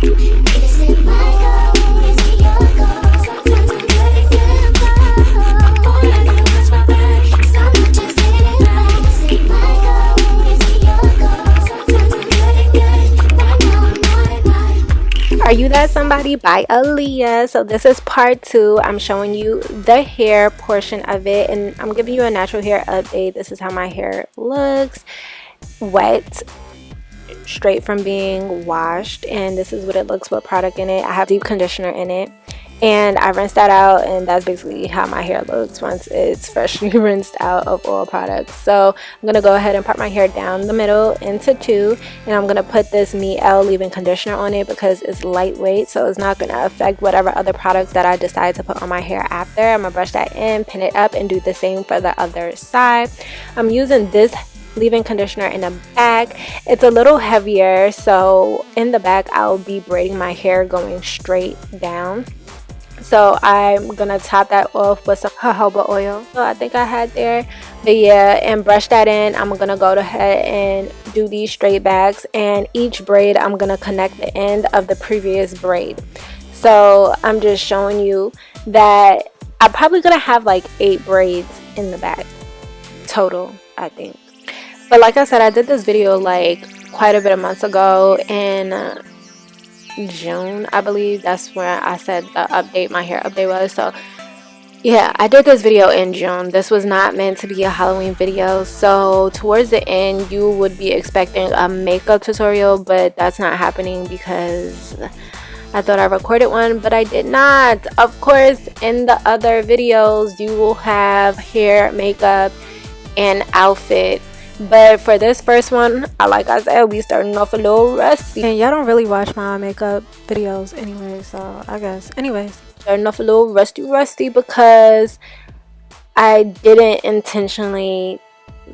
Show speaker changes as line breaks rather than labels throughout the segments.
Are You That Somebody by Aaliyah. So this is part 2. I'm showing you the hair portion of it, and I'm giving you a natural hair update. This is how my hair looks, wet, straight from being washed, and this is what it looks with product in it. I have deep conditioner in it, and I rinsed that out, and that's basically how my hair looks once it's freshly rinsed out of oil products. So I'm gonna go ahead and part my hair down the middle into 2, and I'm gonna put this MIELLE leave-in conditioner on it because it's lightweight, so it's not gonna affect whatever other products that I decide to put on my hair after. I'm gonna brush that in, pin it up, and do the same for the other side. I'm using this leave-in conditioner in the back. It's a little heavier, so in the back I'll be braiding my hair going straight down. So I'm gonna top that off with some jojoba oil, so I think I had there, but yeah, and brush that in. I'm gonna go ahead and do these straight backs, and each braid I'm gonna connect the end of the previous braid. So I'm just showing you that I'm probably gonna have like 8 braids in the back total, I think. But like I said, I did this video like quite a bit of months ago in June, I believe. That's where I said the update, my hair update was. So yeah, I did this video in June. This was not meant to be a Halloween video, so towards the end you would be expecting a makeup tutorial, but that's not happening because I thought I recorded one, but I did not. Of course, in the other videos you will have hair, makeup, and outfit. But for this first one, like I said, we starting off a little rusty. And y'all don't really watch my makeup videos anyway, so I guess. Anyways, starting off a little rusty because I didn't intentionally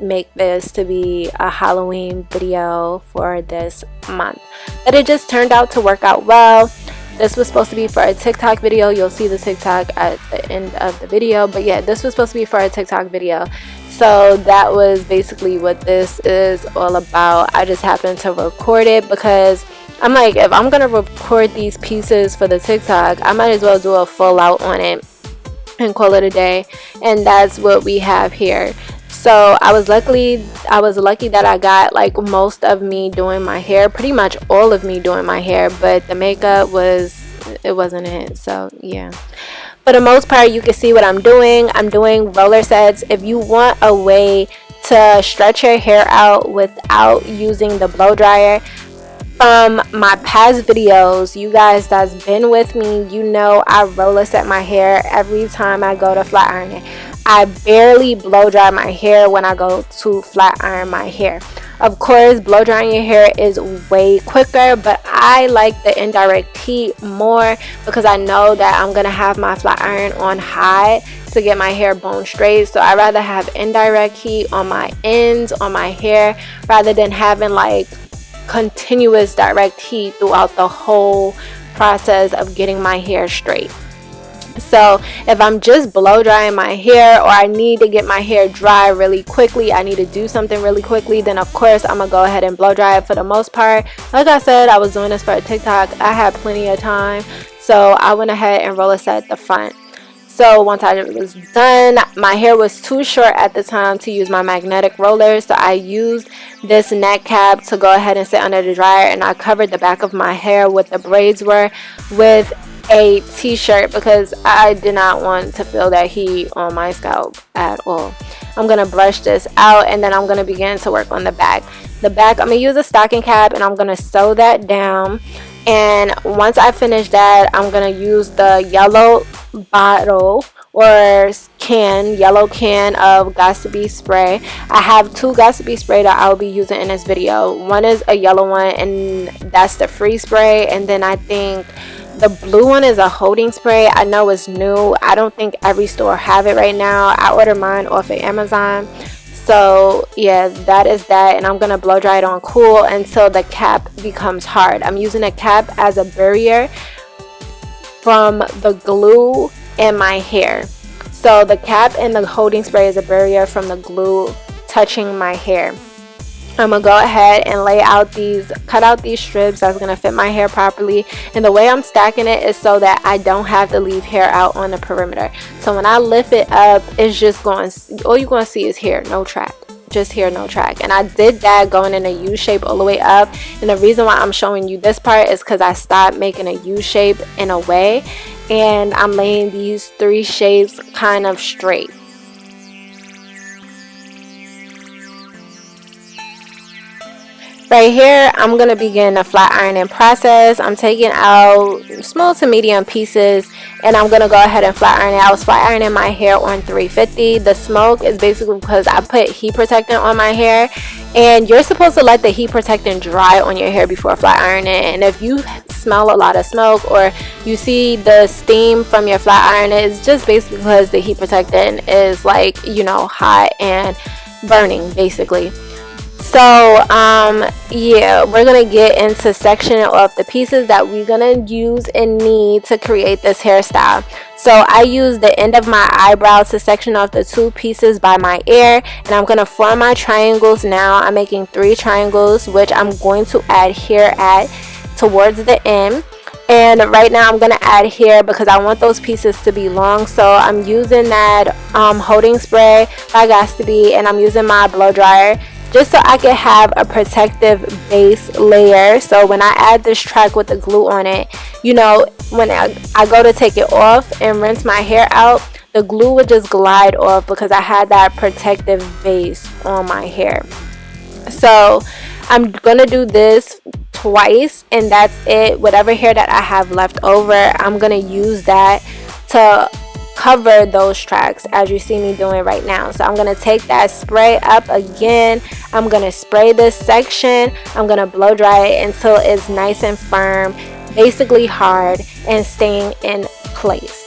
make this to be a Halloween video for this month. But it just turned out to work out well. This was supposed to be for a TikTok video. You'll see the TikTok at the end of the video. But yeah, this was supposed to be for a TikTok video. So that was basically what this is all about. I just happened to record it because I'm like, if I'm gonna record these pieces for the TikTok, I might as well do a full out on it and call it a day. And that's what we have here. So I was lucky that I got like most of me doing my hair, pretty much all of me doing my hair, but the makeup wasn't it. So yeah, for the most part you can see what I'm doing. I'm doing roller sets. If you want a way to stretch your hair out without using the blow dryer, from my past videos, you guys that's been with me, you know I roller set my hair every time I go to flat iron it. I barely blow dry my hair when I go to flat iron my hair. Of course, blow drying your hair is way quicker, but I like the indirect heat more because I know that I'm gonna have my flat iron on high to get my hair bone straight. So I'd rather have indirect heat on my ends on my hair rather than having like continuous direct heat throughout the whole process of getting my hair straight. So if I'm just blow drying my hair, or I need to get my hair dry really quickly, I need to do something really quickly, then of course I'm gonna go ahead and blow dry it. For the most part, like I said, I was doing this for a TikTok. I had plenty of time, so I went ahead and roller set the front. So once I was done, my hair was too short at the time to use my magnetic roller, so I used this neck cap to go ahead and sit under the dryer, and I covered the back of my hair with the braids were with a t-shirt because I did not want to feel that heat on my scalp at all. I'm gonna brush this out, and then I'm gonna begin to work on the back. I'm gonna use a stocking cap, and I'm gonna sew that down. And once I finish that, I'm gonna use the yellow bottle or yellow can of Got2b spray. I have 2 Got2b spray that I'll be using in this video. One is a yellow one, and that's the free spray, and then I think the blue one is a holding spray. I know it's new. I don't think every store have it right now. I ordered mine off of Amazon. So yeah, that is that, and I'm gonna blow dry it on cool until the cap becomes hard. I'm using a cap as a barrier from the glue in my hair. So the cap and the holding spray is a barrier from the glue touching my hair. I'm gonna go ahead and cut out these strips that's gonna fit my hair properly. And the way I'm stacking it is so that I don't have to leave hair out on the perimeter. So when I lift it up, it's just going, all you're gonna see is hair, no track. Just hair, no track. And I did that going in a U shape all the way up. And the reason why I'm showing you this part is because I stopped making a U shape in a way, and I'm laying these 3 shapes kind of straight. Right here, I'm going to begin the flat ironing process. I'm taking out small to medium pieces, and I'm going to go ahead and flat iron it. I was flat ironing my hair on 350. The smoke is basically because I put heat protectant on my hair, and you're supposed to let the heat protectant dry on your hair before flat ironing. And if you smell a lot of smoke or you see the steam from your flat iron, it's just basically because the heat protectant is, like, you know, hot and burning basically. So yeah, we're gonna get into sectioning off the pieces that we're gonna use and need to create this hairstyle. So I use the end of my eyebrow to section off the 2 pieces by my ear, and I'm gonna form my triangles now. I'm making 3 triangles, which I'm going to add hair at towards the end. And right now I'm gonna add hair because I want those pieces to be long. So I'm using that holding spray by Got2b, and I'm using my blow dryer just so I can have a protective base layer. So when I add this track with the glue on it, you know, when I go to take it off and rinse my hair out, the glue would just glide off because I had that protective base on my hair. So I'm gonna do this twice, and that's it. Whatever hair that I have left over, I'm gonna use that to cover those tracks as you see me doing right now. So I'm going to take that spray up again. I'm going to spray this section. I'm going to blow dry it until it's nice and firm, basically hard and staying in place.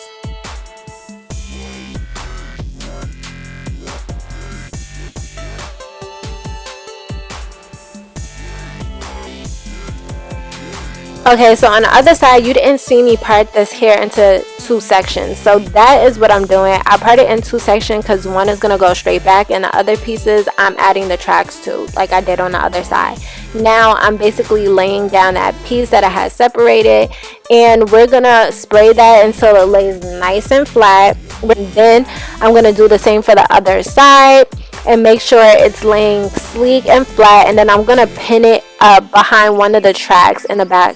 Okay, so on the other side, you didn't see me part this hair into 2 sections. So that is what I'm doing. I part it in 2 sections because one is going to go straight back, and the other pieces I'm adding the tracks to, like I did on the other side. Now I'm basically laying down that piece that I had separated, and we're going to spray that until it lays nice and flat. And then I'm going to do the same for the other side and make sure it's laying sleek and flat. And then I'm going to pin it up behind one of the tracks in the back.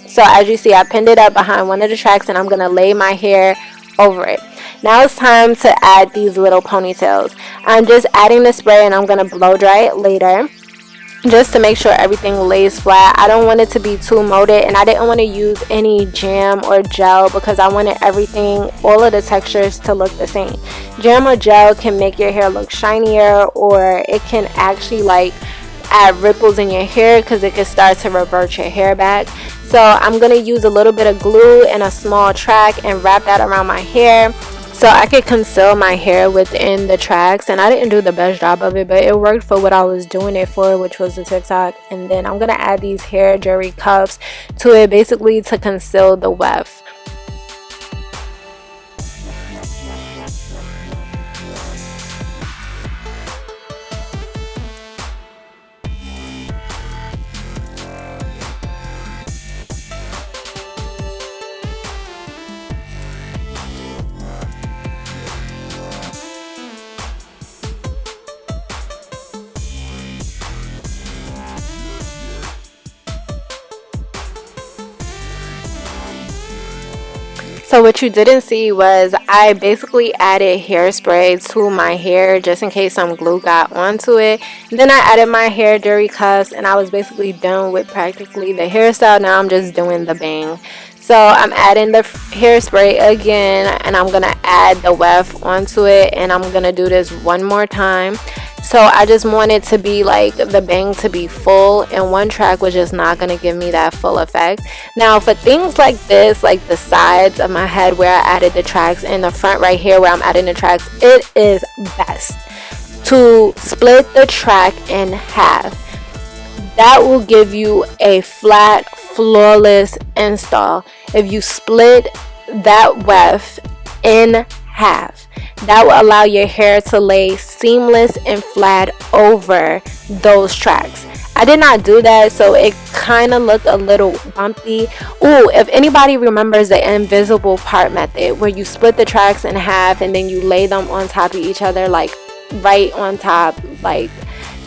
So as you see, I pinned it up behind one of the tracks, and I'm going to lay my hair over it. Now it's time to add these little ponytails. I'm just adding the spray, and I'm going to blow dry it later just to make sure everything lays flat. I don't want it to be too molded, and I didn't want to use any jam or gel because I wanted everything, all of the textures to look the same. Jam or gel can make your hair look shinier, or it can actually like add ripples in your hair because it can start to revert your hair back. So I'm going to use a little bit of glue and a small track and wrap that around my hair so I could conceal my hair within the tracks. And I didn't do the best job of it, but it worked for what I was doing it for, which was the TikTok. And then I'm going to add these hair jewelry cuffs to it, basically to conceal the weft. So what you didn't see was I basically added hairspray to my hair just in case some glue got onto it. Then I added my hair jewelry cuffs, and I was basically done with practically the hairstyle. Now I'm just doing the bang. So I'm adding the hairspray again, and I'm gonna add the weft onto it, and I'm gonna do this one more time. So I just want it to be like the bang to be full, and one track was just not going to give me that full effect. Now for things like this, like the sides of my head where I added the tracks, and the front right here where I'm adding the tracks, it is best to split the track in half. That will give you a flat, flawless install if you split that weft in half. that will allow your hair to lay seamless and flat over those tracks. I did not do that, so it kind of looked a little bumpy. Ooh, if anybody remembers the invisible part method, where you split the tracks in half and then you lay them on top of each other, like right on top, like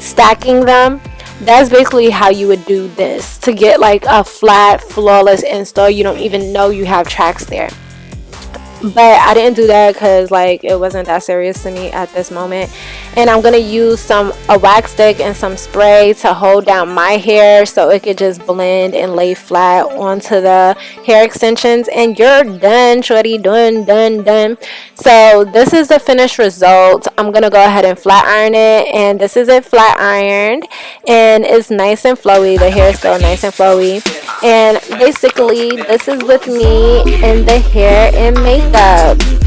stacking them, that's basically how you would do this to get like a flat, flawless install. You don't even know you have tracks there. But I didn't do that because like it wasn't that serious to me at this moment. And I'm gonna use a wax stick and some spray to hold down my hair so it could just blend and lay flat onto the hair extensions, and you're done, shorty. Done. So this is the finished result. I'm gonna go ahead and flat iron it, and this is it flat ironed, and it's nice and flowy. The hair is still nice and flowy. And basically this is with me in the hair and makeup.